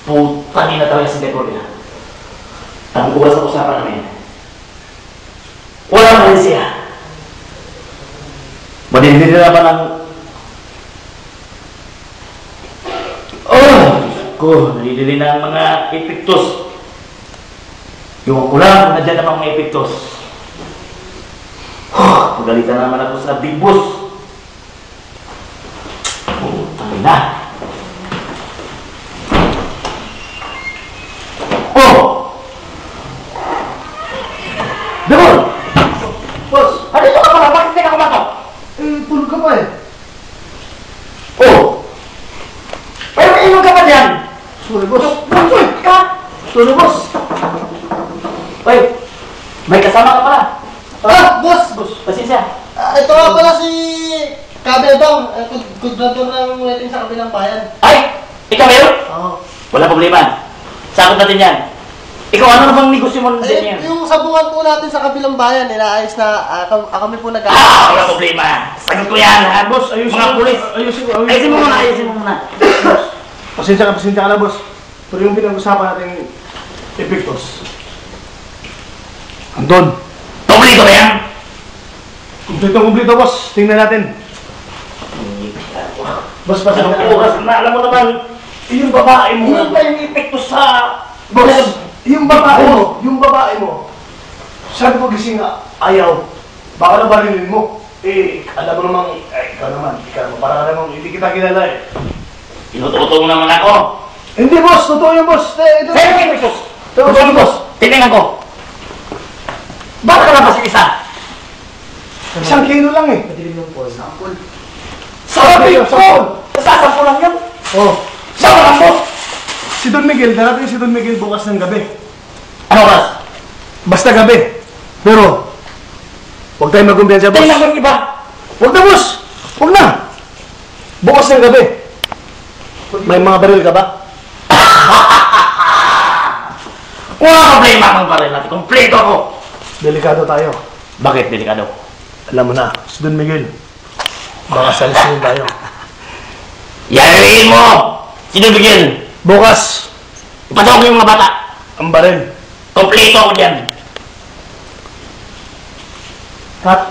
Puta, di na talaga si Dekor niya. Ang uwas sa usapan namin. Wala man siya. Madindi na naman ang... Nadidili na ang mga epiktos. Yung ko lang, nandiyan naman mga epiktos. Pagalitan naman ako sa Big Boss. Tangin na. Demon! Boss! Dito ka pala, bakit hindi ka kumatok? Tulog ka pa eh. Pero inom ka pa dyan? Sorry, boss. Tulog ka? Sorry, boss. May kasama ka pala. Boss! Pasensya. Ito nga pala si Kabebang. Kudrador ng wedding sa kabilang bayan. Ay! Ikaw meron? Oo. Wala problema. Sakot natin yan. Ikaw, ano namang negosyo mo din yan? Yung sabungan po natin sa kabilang bayan, inaayos na kami po Wala problema. Sagot ko yan, ha, boss? Mga pulis. Ayusin mo muna. Pasensya ka na, boss. Pero yung pinag-usapan natin epiktos. Anton. Kumplito ba yan? Kumplito, boss. Tingnan natin. Boss, pasensya ka Oras na, alam mo naman, yung babae mo. Hindi pa yung epekto sa... Boss, yung babae mo, sabi ko gising nga, ayaw. Baka na barilin mo. Alam mo namang, ikaw naman, parang namang hindi kita kilala eh. Inututo mo naman ako. Hindi, boss, totoo yung boss. Sa'yo yung epektos. Totoo yung boss. Titingnan ko. Bakit ka na ba si isa? 1 kilo lang eh. Sabi ko! Sasampo lang yan. Sama lang mo. Si Don Miguel, darating si Don Miguel bukas ng gabi. Ano oras? Basta gabi. Pero, huwag tayong magkumpiyansa, boss. Tingnan ko yung iba. Huwag na, boss! Huwag na! Bukas ng gabi. May mga baril ka ba? Wala problema ang baril natin. Kompleto ako. Delikado tayo. Bakit delikado? Alam mo na, si Don Miguel. Baka salisin tayo. Yariin mo! Sino bigyan? Bukas, Ipatawag ko yung mga bata. ang baril. Kompleto ako dyan. Cut.